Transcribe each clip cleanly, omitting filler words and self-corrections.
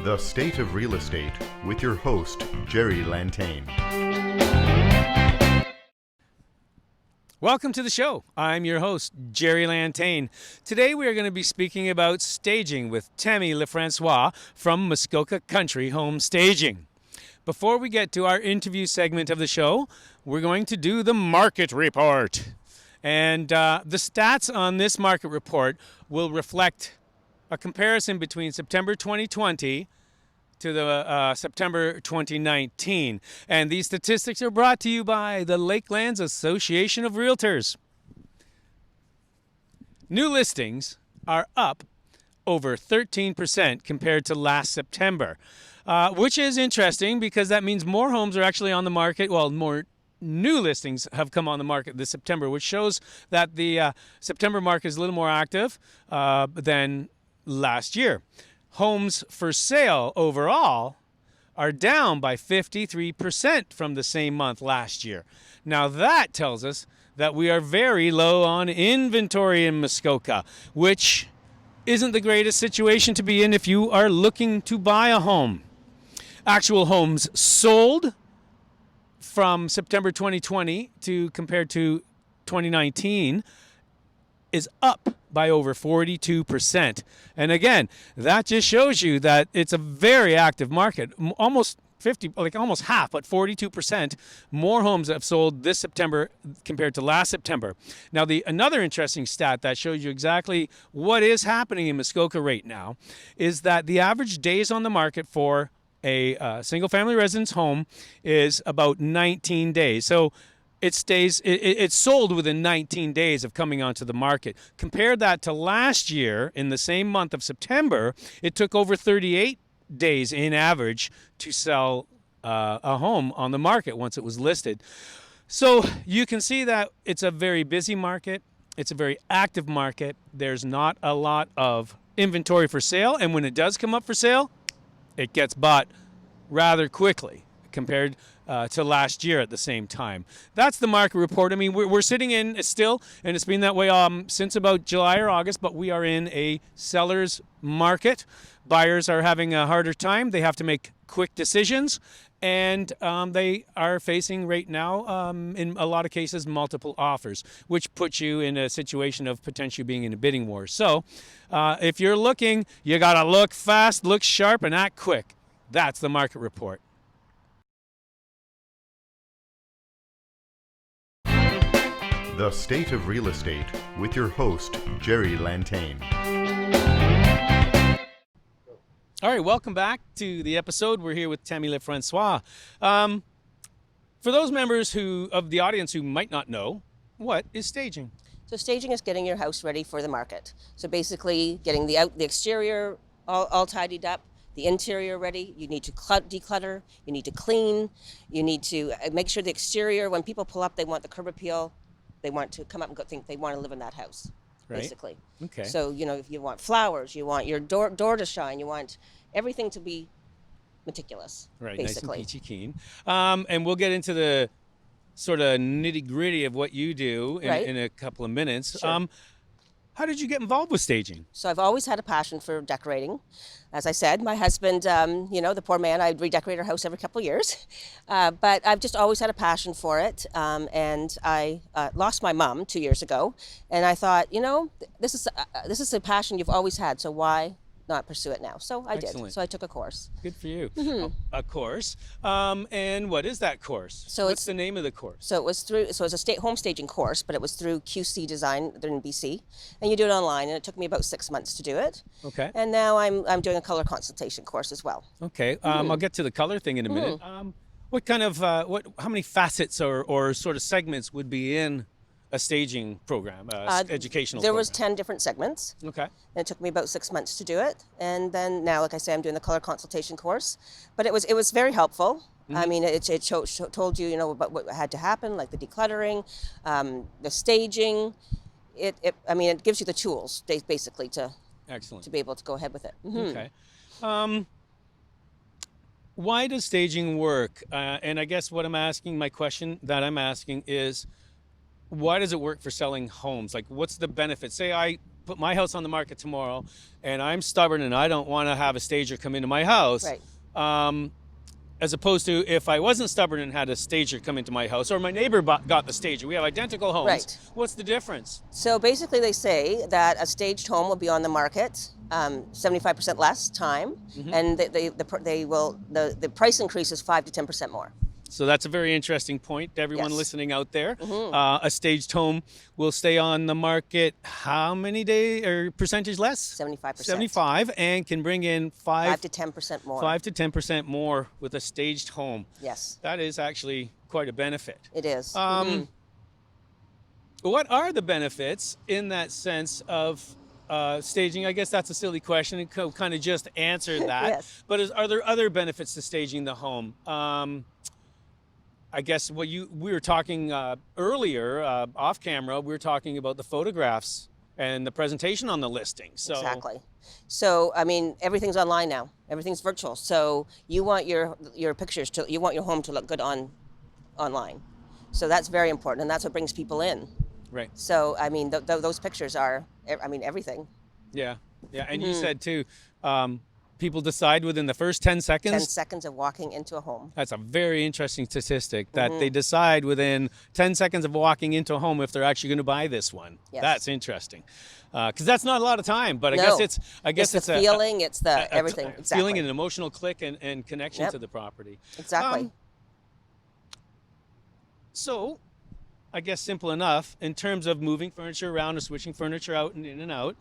The State of Real Estate with your host, Jerry Lantain. Welcome to the show. I'm your host, Jerry Lantain. Today we are going to be speaking about staging with TAMMY LEFRANCOIS from Muskoka Country Home Staging. Before we get to our interview segment of the show, we're going to do the market report. And the stats on this market report will reflect a comparison between September 2020 to the September 2019. And these statistics are brought to you by the Lakelands Association of Realtors. New listings are up over 13% compared to last September, which is interesting because that means more homes are actually on the market. Well, more new listings have come on the market this September, which shows that the September market is a little more active than last year. Homes for sale overall are down by 53% from the same month last year. Now that tells us that we are very low on inventory in Muskoka, which isn't the greatest situation to be in if you are looking to buy a home. Actual homes sold from September 2020 to compared to 2019 is up by over 42%. And again, that just shows you that it's a very active market. Almost 50, like almost half, but 42% more homes have sold this September compared to last September. Now, another interesting stat that shows you exactly what is happening in Muskoka right now is that the average days on the market for a single-family residence home is about 19 days. So it's sold within 19 days of coming onto the market. Compare that to last year in the same month of September, it took over 38 days in average to sell a home on the market once it was listed. So you can see that it's a very busy market. It's a very active market. There's not a lot of inventory for sale, and when it does come up for sale, it gets bought rather quickly compared to last year at the same time. That's the market report. I mean, we're sitting in still, and it's been that way since about July or August, but we are in a seller's market. Buyers are having a harder time. They have to make quick decisions, and they are facing right now, in a lot of cases, multiple offers, which puts you in a situation of potentially being in a bidding war. So if you're looking, you got to look fast, look sharp, and act quick. That's the market report. The State of Real Estate with your host, Jerry Lantain. All right, welcome back to the episode. We're here with TAMMY LEFRANCOIS. For those members of the audience who might not know, what is staging? So staging is getting your house ready for the market. So basically getting the exterior all tidied up, the interior ready. You need to declutter, you need to clean, you need to make sure the exterior, when people pull up, they want the curb appeal. They want to come up and think they want to live in that house, right. Basically. Okay. So, if you want flowers, you want your door to shine, you want everything to be meticulous, right, basically. Nice and peachy keen. And we'll get into the sort of nitty-gritty of what you do in a couple of minutes. Sure. How did you get involved with staging? So I've always had a passion for decorating. As I said, my husband, the poor man, I'd redecorate our house every couple of years. But I've just always had a passion for it. And I lost my mom 2 years ago. And I thought, this is a passion you've always had, so why not pursue it now? So I Excellent. did. So I took a course. Good for you. Mm-hmm. A course. And what is that course? So what's the name of the course? So it was a home staging course, but it was through QC Design. They're in BC, and you do it online. And it took me about 6 months to do it. Okay. And now I'm doing a color consultation course as well. Okay. I'll get to the color thing in a minute. What kind of how many facets or sort of segments would be in a staging program, educational There program? was 10 different segments. Okay. And it took me about 6 months to do it. And then now, like I say, I'm doing the color consultation course. But it was very helpful. I mean, it told you, about what had to happen, like the decluttering, the staging. It gives you the tools, basically, Excellent. to be able to go ahead with it. Okay. Why does staging work? And I guess my question that I'm asking is, why does it work for selling homes? Like, what's the benefit? Say I put my house on the market tomorrow, and I'm stubborn and I don't want to have a stager come into my house, Right. as opposed to if I wasn't stubborn and had a stager come into my house, or my neighbor got the stager. We have identical homes. Right. What's the difference? So basically, they say that a staged home will be on the market 75% less time, and the price increase is 5 to 10% more. So that's a very interesting point to everyone Yes. listening out there. A staged home will stay on the market how many days or percentage less? 75%. 75, and can bring in 5 to 10% more. 5 to 10% more with a staged home. Yes, That is actually quite a benefit. it is. What are the benefits in that sense of staging? I guess that's a silly question. It kind of just answered that. Yes. But are there other benefits to staging the home? I guess we were talking earlier off camera. We were talking about the photographs and the presentation on the listing. So Exactly. So I mean, everything's online now. Everything's virtual. So you want your pictures you want your home to look good online. So that's very important, and that's what brings people in. right. So I mean, those pictures are, I mean, everything. Yeah. And you said too, people decide within the first 10 seconds. 10 seconds of walking into a home. That's a very interesting statistic, that they decide within 10 seconds of walking into a home if they're actually going to buy this one. Yes. That's interesting, because that's not a lot of time. But I No. guess it's the feeling, it's the everything. Exactly. feeling and an emotional click and connection Yep. to the property. Exactly. So, I guess simple enough in terms of moving furniture around or switching furniture out and in and out.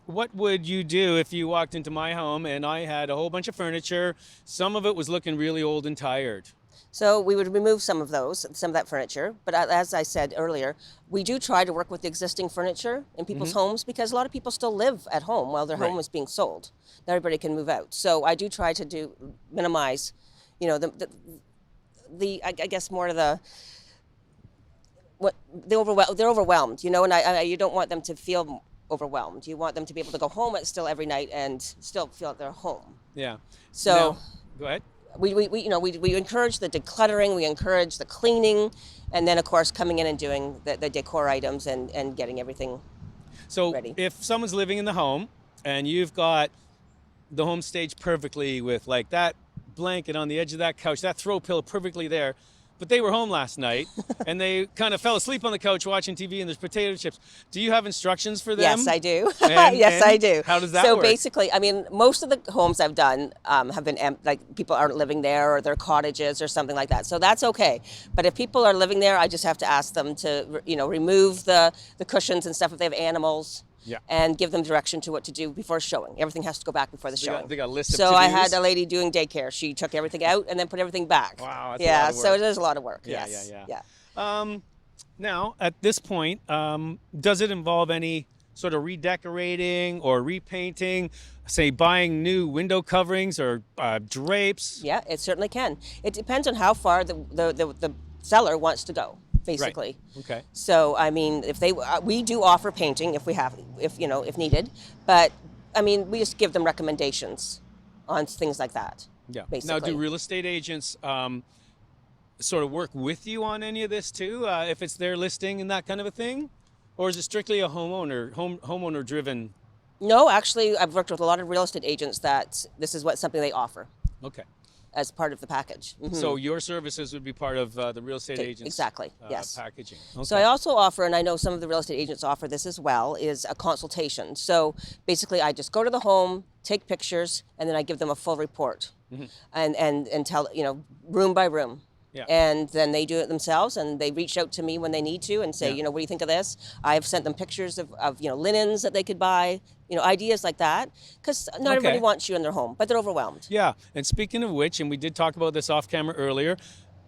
What would you do if you walked into my home and I had a whole bunch of furniture? Some of it was looking really old and tired. So we would remove some of that furniture. But as I said earlier, we do try to work with the existing furniture in people's homes, because a lot of people still live at home while their home Right. is being sold. Not everybody can move out. So I do try to minimize, I guess more of they're overwhelmed, and you don't want them to feel overwhelmed. You want them to be able to go home still every night and still feel at their home. Yeah. So Now, go ahead. we encourage the decluttering, we encourage the cleaning, and then of course coming in and doing the decor items and getting everything. So Ready. if someone's living in the home and you've got the home staged perfectly with like that blanket on the edge of that couch, that throw pillow perfectly there, but they were home last night and they kind of fell asleep on the couch watching TV and there's potato chips. Do you have instructions for them? Yes, I do. And I do. How does that so work? basically, I mean, most of the homes I've done have been like people aren't living there, or they're cottages or something like that. So that's okay. But if people are living there, I just have to ask them to, remove the cushions and stuff if they have animals. Yeah. And give them direction to what to do before showing. Everything has to go back before the showing. They got a list of So I to-dos? had a lady doing daycare. She took everything out and then put everything back. Wow, that's a yeah. lot of So work. it is a lot of work. Yeah, yes. yeah. Now, at this point, does it involve any sort of redecorating or repainting, say buying new window coverings or drapes? Yeah, it certainly can. It depends on how far the seller wants to go, basically. Right. Okay. So I mean, if we do offer painting if needed, but I mean, we just give them recommendations on things like that. Yeah. Basically. Now, do real estate agents sort of work with you on any of this too, if it's their listing and that kind of a thing, or is it strictly a homeowner driven? No, actually, I've worked with a lot of real estate agents that this is something they offer Okay. as part of the package. Mhm. So your services would be part of the real estate agents Exactly, yes. packaging. Okay. So I also offer, and I know some of the real estate agents offer this as well, is a consultation. So basically, I just go to the home, take pictures, and then I give them a full report, and tell room by room. Yeah. And then they do it themselves, and they reach out to me when they need to and say, Yeah. what do you think of this? I've sent them pictures of linens that they could buy, ideas like that, because not everybody Okay. wants you in their home, but they're overwhelmed. Yeah, and speaking of which, and we did talk about this off camera earlier,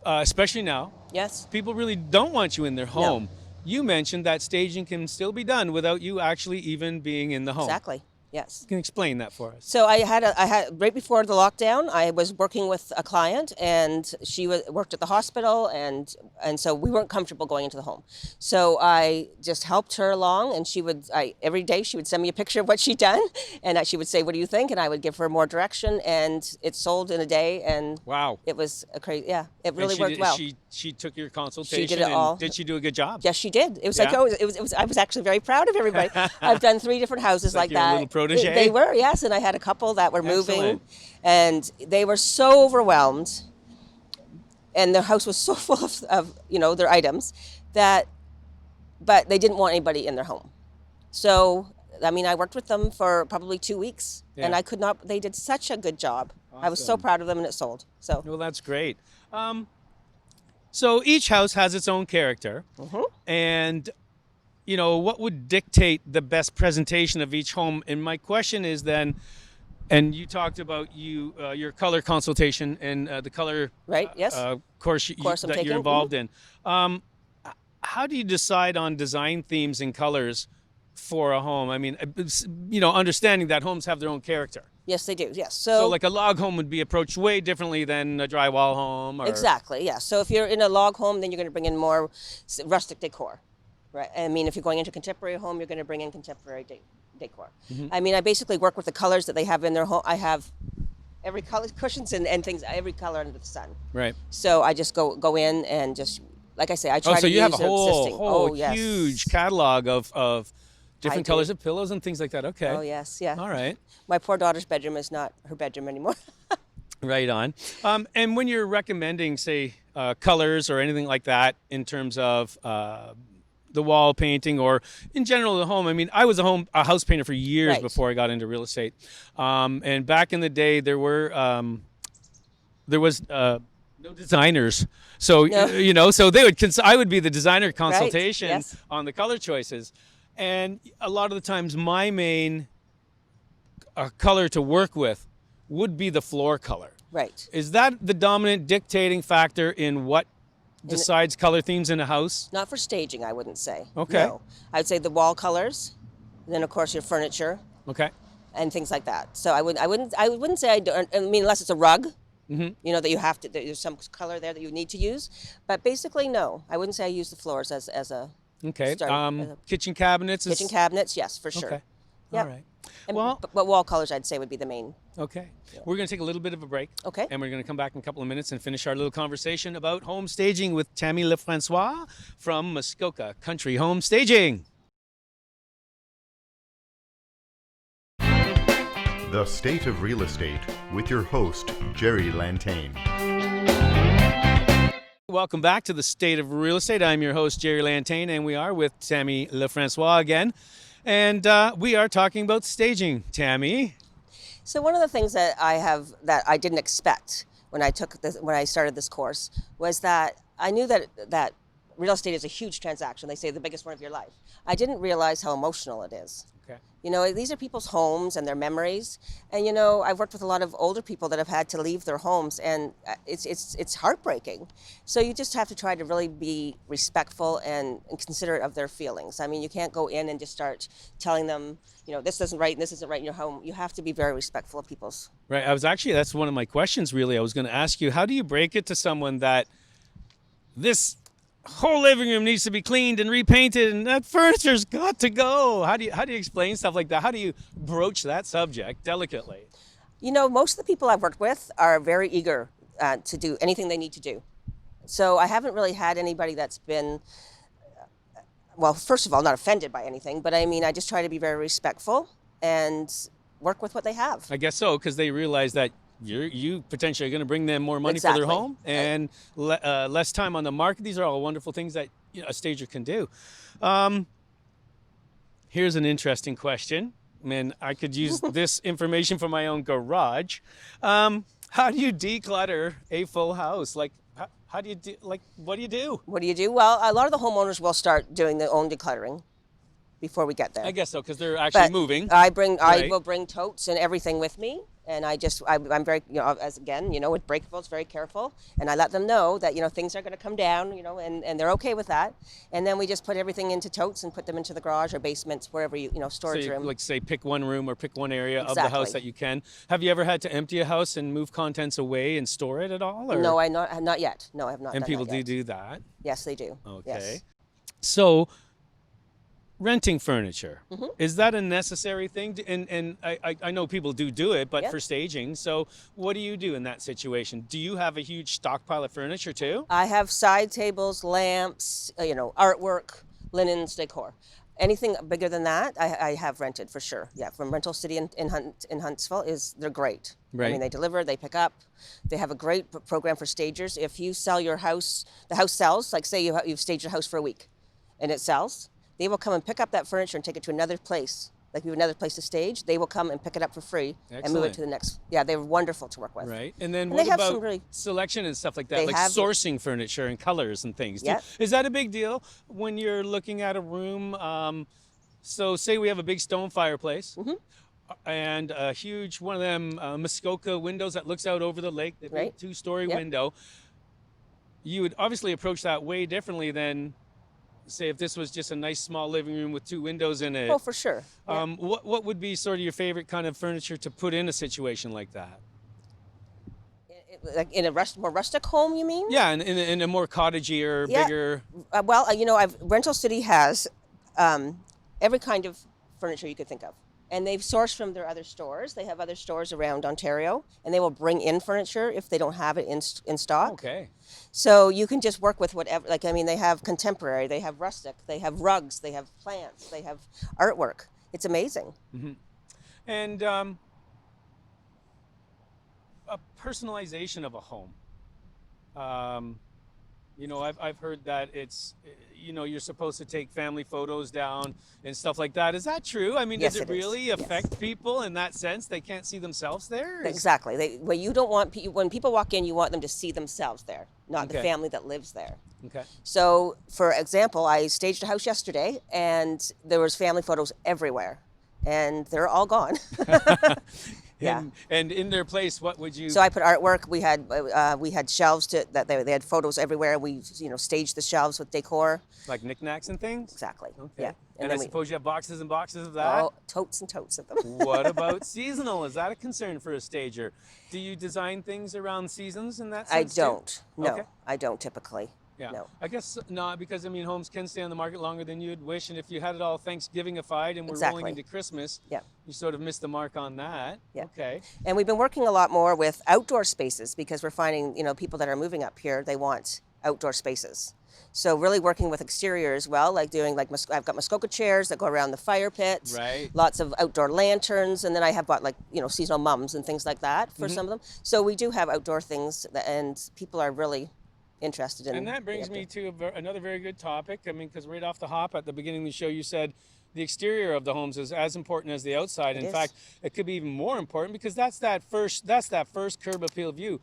especially now, Yes. people really don't want you in their home. You mentioned that staging can still be done without you actually even being in the home. Exactly. Yes. You can explain that for us. So I had right before the lockdown, I was working with a client, and she worked at the hospital, and so we weren't comfortable going into the home. So I just helped her along, and every day she would send me a picture of what she'd done, and she would say, "What do you think?" And I would give her more direction, and it sold in a day. And wow, it was a crazy. Yeah, it really worked well. She took your consultation. She did it all. Did she do a good job? Yes, she did. It was like I was actually very proud of everybody. I've done 3 different houses like your that. little protege? They were, yes, and I had a couple that were moving, Excellent. and they were so overwhelmed, and their house was so full of their items but they didn't want anybody in their home. So I mean, I worked with them for probably 2 weeks, and I could not. They did such a good job. Awesome. I was so proud of them, and it sold. So well, that's great. So each house has its own character, and what would dictate the best presentation of each home? And my question is then, and you talked about your color consultation and the color yes course that you're involved in. How do you decide on design themes and colors for a home? I mean, understanding that homes have their own character. Yes, they do. Yes. So like a log home would be approached way differently than a drywall home. Exactly. Yeah. So if you're in a log home, then you're going to bring in more rustic decor. Right. I mean, if you're going into a contemporary home, you're going to bring in contemporary decor. I mean, I basically work with the colors that they have in their home. I have every color, cushions and things, every color under the sun. Right. So I just go in and just, like I say, I try to so you use have a whole huge catalog of different colors of pillows and things like that. Okay. Oh, yes. Yeah. All right. My poor daughter's bedroom is not her bedroom anymore. Right on. And when you're recommending, say, colors or anything like that in terms of the wall painting or in general the home, I mean, I was a house painter for years before I got into real estate. And back in the day, there was no designers. So, so they I would be the designer consultation on the color choices. And a lot of the times my main color to work with would be the floor color. Right. Is that the dominant dictating factor in what decides color themes in a house? Not for staging, I wouldn't say. Okay. No. I would say the wall colors, and then of course your furniture. Okay. And things like that. So I wouldn't say I don't. I mean, unless it's a rug. That you have to. There's some color there that you need to use, but basically no. I wouldn't say I use the floors as a. Okay. Kitchen cabinets. Kitchen cabinets, yes, for sure. Okay. Yep. All right. But wall colors, I'd say, would be the main. Okay. We're going to take a little bit of a break. Okay. And we're going to come back in a couple of minutes and finish our little conversation about home staging with TAMMY LeFrancois from Muskoka Country Home Staging. The State of Real Estate with your host, Jerry Lantain. Welcome back to the State of Real Estate. I'm your host, Jerry Lantain, and we are with TAMMY LeFrancois again. And we are talking about staging, Tammy. So one of the things that I didn't expect when I started this course was that I knew that real estate is a huge transaction. They say the biggest one of your life. I didn't realize how emotional it is. Okay. These are people's homes and their memories. And, I've worked with a lot of older people that have had to leave their homes, and it's heartbreaking. So you just have to try to really be respectful and considerate of their feelings. I mean, you can't go in and just start telling them, this isn't right and this isn't right in your home. You have to be very respectful of people's. Right. That's one of my questions, really. I was going to ask you, how do you break it to someone that this whole living room needs to be cleaned and repainted and that furniture's got to go? How do you explain stuff like that? How do you broach that subject delicately? Most of the people I've worked with are very eager to do anything they need to do. So I haven't really had anybody that's been, well, first of all, not offended by anything, but I mean, I just try to be very respectful and work with what they have. I guess so, because they realize that you potentially are going to bring them more money for their home and less time on the market. These are all wonderful things that a stager can do. Here's an interesting question. Man, I could use this information for my own garage. How do you declutter a full house? Like, how do you do? What do you do? Well, a lot of the homeowners will start doing their own decluttering. before we get there. I guess so, because they're actually But moving. I Right. will bring totes and everything with me, and I'm very, as again, with breakables, very careful, and I let them know that things are going to come down, and they're okay with that, and then we just put everything into totes and put them into the garage or basements, wherever storage So you, room. like, say, pick one room or pick one area of the house Exactly. that you can. Have you ever had to empty a house and move contents away and store it at all? Or? No, not yet. No, I have not. And done people that yet. do that. Yes, they do. Okay. Yes. So, renting furniture, Mm-hmm. is that a necessary thing? And I know people do it, but Yeah. for staging. So what do you do in that situation? Do you have a huge stockpile of furniture too? I have side tables, lamps, artwork, linens, decor. Anything bigger than that, I have rented for sure. Yeah, from Rental City in Huntsville they're great. I Right. mean, they deliver, they pick up. They have a great program for stagers. If you sell your house, the house sells. Like say you've staged your house for a week, and it sells. They will come and pick up that furniture and take it to another place. Like you have another place to stage, they will come and pick it up for free and move Excellent. it to the next. Yeah, they're wonderful to work with. Right. And then And what they have about some really- selection and stuff like that, They like have- sourcing furniture and colors and things? Yeah. Is that a big deal when you're looking at a room? So say we have a big stone fireplace. Mm-hmm. And a huge one of them MUSKOKA windows that looks out over the lake, the big Right. 2-story Yep. window. You would obviously approach that way differently than, say, if this was just a nice small living room with 2 windows in it. Oh, for sure. Yeah. What would be sort of your favorite kind of furniture to put in a situation like that? Like in a more rustic home, you mean? Yeah, in a more cottagey or Yeah. bigger. Well, Rental City has every kind of furniture you could think of. And they've sourced from their other stores. They have other stores around Ontario, and they will bring in furniture if they don't have it in stock. Okay. So you can just work with whatever. They have contemporary, they have rustic, they have rugs, they have plants, they have artwork. It's amazing. And a personalization of a home. I've heard that it's, you're supposed to take family photos down and stuff like that. Is that true? I mean, Yes, does it it is. really Yes. affect people in that sense? They can't see themselves there? Exactly. You don't want when people walk in, you want them to see themselves there, not the Okay. family that lives there. Okay. So, for example, I staged a house yesterday, and there was family photos everywhere, and they're all gone. Yeah. And in their place, what would you? So I put artwork. We had shelves that they had photos everywhere. We staged the shelves with decor. Like knickknacks and things? Exactly. Okay. Yeah. And I then suppose you have boxes and boxes of that? totes and totes of them. What about seasonal? Is that a concern for a stager? Do you design things around seasons in that I sense too? don't. No, Okay. I don't typically. Yeah. No. I guess not, because homes can stay on the market longer than you'd wish, and if you had it all Thanksgivified and we're rolling Exactly. into Christmas, Yeah. you sort of missed the mark on that. Yeah. Okay. And we've been working a lot more with outdoor spaces because we're finding, people that are moving up here, they want outdoor spaces. So really working with exterior as well, like doing I've got MUSKOKA chairs that go around the fire pit. Right. Lots of outdoor lanterns, and then I have bought seasonal mums and things like that for some of them. So we do have outdoor things, and people are really interested in. And that brings me to another very good topic. I mean, because right off the hop at the beginning of the show, you said the exterior of the homes is as important as the outside. In is. fact, it could be even more important because that's that first curb appeal view.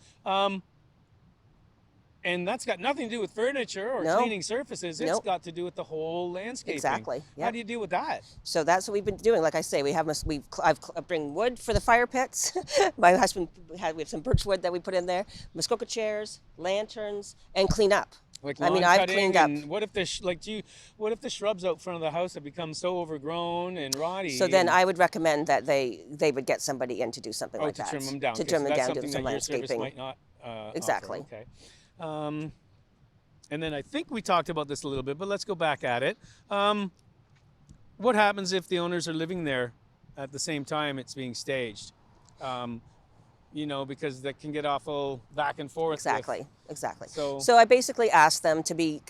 And that's got nothing to do with furniture or No. cleaning surfaces. It's Nope. got to do with the whole landscaping. Exactly, How yeah. do you deal with that? So that's what we've been doing. Like I say, I bring wood for the fire pits. My husband we have some birch wood that we put in there, MUSKOKA chairs, lanterns, and clean up. Like I mean, lawn I've cutting, cleaned up. and what if what if the shrubs out front of the house have become so overgrown and rotty? So then and- I would recommend that they would get somebody in to do something like to that. trim them down. To 'cause trim them that's down, do something some that your service landscaping. might not Exactly. offer. Okay. And then I think we talked about this a little bit, but let's go back at it. What happens if the owners are living there at the same time it's being staged? Because that can get awful back and forth. Exactly. So- I basically ask them to be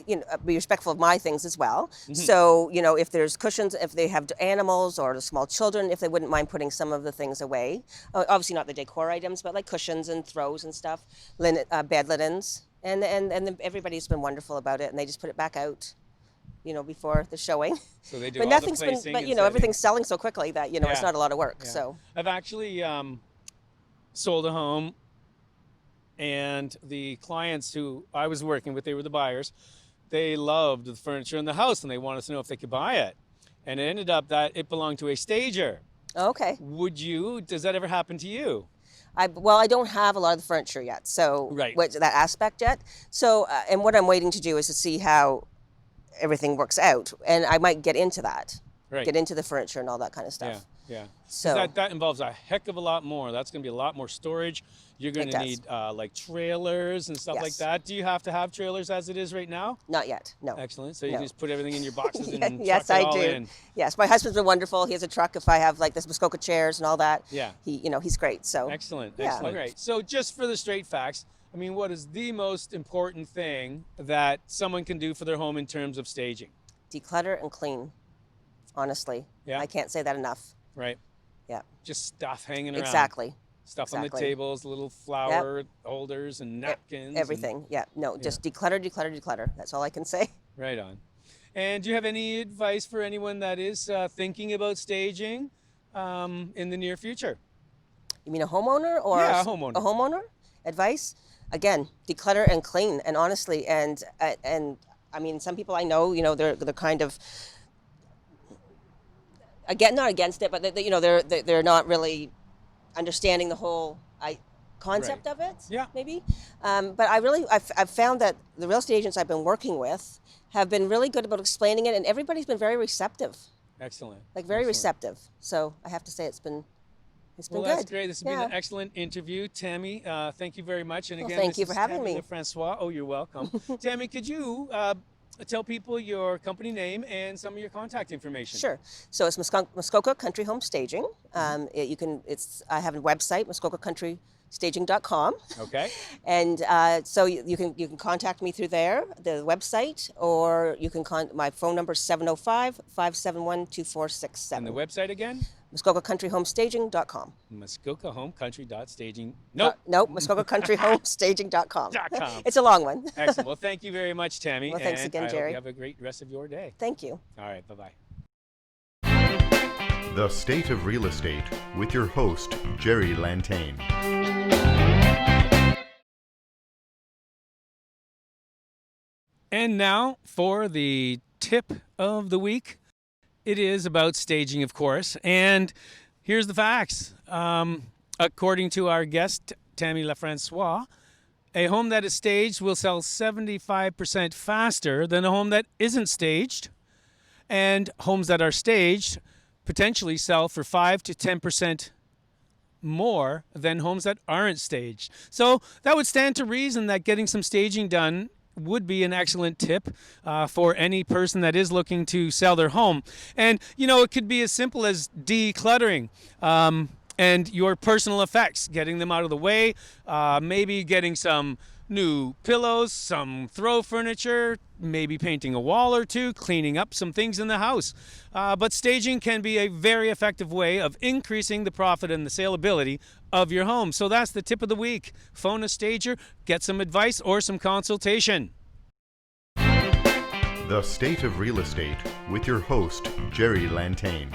respectful of my things as well. Mm-hmm. So, if there's cushions, if they have animals or the small children, if they wouldn't mind putting some of the things away. Obviously not the decor items, but like cushions and throws and stuff, bed linens. And then everybody's been wonderful about it, and they just put it back out, before the showing. So they do But all nothing's the been, placing but and everything's selling so quickly that it's Yeah. not a lot of work. Yeah. So I've actually sold a home, and the clients who I was working with, they were the buyers. They loved the furniture in the house, and they wanted to know if they could buy it. and it ended up that it belonged to a stager. Okay. Does that ever happen to you? Well, I don't have a lot of the furniture yet, so Right. that aspect yet. So, and what I'm waiting to do is to see how everything works out, and I might get into that, Right. get into the furniture and all that kind of stuff. Yeah. So That involves a heck of a lot more. That's going to be a lot more storage. You're going It to does. need like trailers and stuff like Yes. that. Do you have to have trailers as it is right now? not yet, no. Excellent. So you No. can just put everything in your boxes and Yes, truck it I all do. in. Yes, my husband's been wonderful. He has a truck. If I have like this Muskoka chairs and all that, Yeah. he's great. So Excellent. Yeah. Excellent. Great. So just for the straight facts, I mean, what is the most important thing that someone can do for their home in terms of staging? declutter and clean. Honestly, Yeah. I can't say that enough. Right. Yeah, Just stuff hanging around. exactly. Stuff on the Exactly. tables, little flower holders and napkins. and- Everything. Yeah, no, just declutter, declutter, declutter. That's all I can say. Right on. And do you have any advice for anyone that is thinking about staging in the near future? You mean a homeowner or Yeah, a homeowner. A homeowner? Advice? Again, declutter and clean. And honestly, and I mean, some people I know, they're kind of not against it, but they're not really understanding the whole concept Right. of it. Yeah. Maybe. But I've found that the real estate agents I've been working with have been really good about explaining it, and everybody's been very receptive, Excellent. like very Excellent. receptive. So I have to say it's been Well, good. that's great. This has been Yeah. an excellent interview, Tammy. Thank you very much. And Well, again, thank this you for is having Tammy me. LeFrancois. Oh, you're welcome. Tammy, could you tell people your company name and some of your contact information? Sure. So it's Muskoka Country Home Staging. I have a website, muskokacountry.staging.com. Okay. And so you can contact me through there, the website, or you can my phone number is 705-571-2467. And the website again? MuskokaCountryHomeStaging.com. MuskokaHomeCountry.staging. Nope. Nope, MuskokaCountryHomeStaging.com. .com. It's a long one. Excellent. Well, thank you very much, Tammy. Well, thanks and again, I hope Jerry. you have a great rest of your day. Thank you. All right. Bye-bye. The State of Real Estate with your host, Jerry Lantain. And now for the tip of the week. It is about staging, of course. And here's the facts. According to our guest, Tammy LeFrancois, a home that is staged will sell 75% faster than a home that isn't staged. And homes that are staged potentially sell for 5 to 10% more than homes that aren't staged. So that would stand to reason that getting some staging done would be an excellent tip for any person that is looking to sell their home. And, it could be as simple as decluttering and your personal effects, getting them out of the way, maybe getting some new pillows, some throw furniture, maybe painting a wall or two, cleaning up some things in the house. But staging can be a very effective way of increasing the profit and the saleability of your home. So that's the tip of the week. Phone a stager, get some advice or some consultation. The State of Real Estate with your host, Jerry Lantain.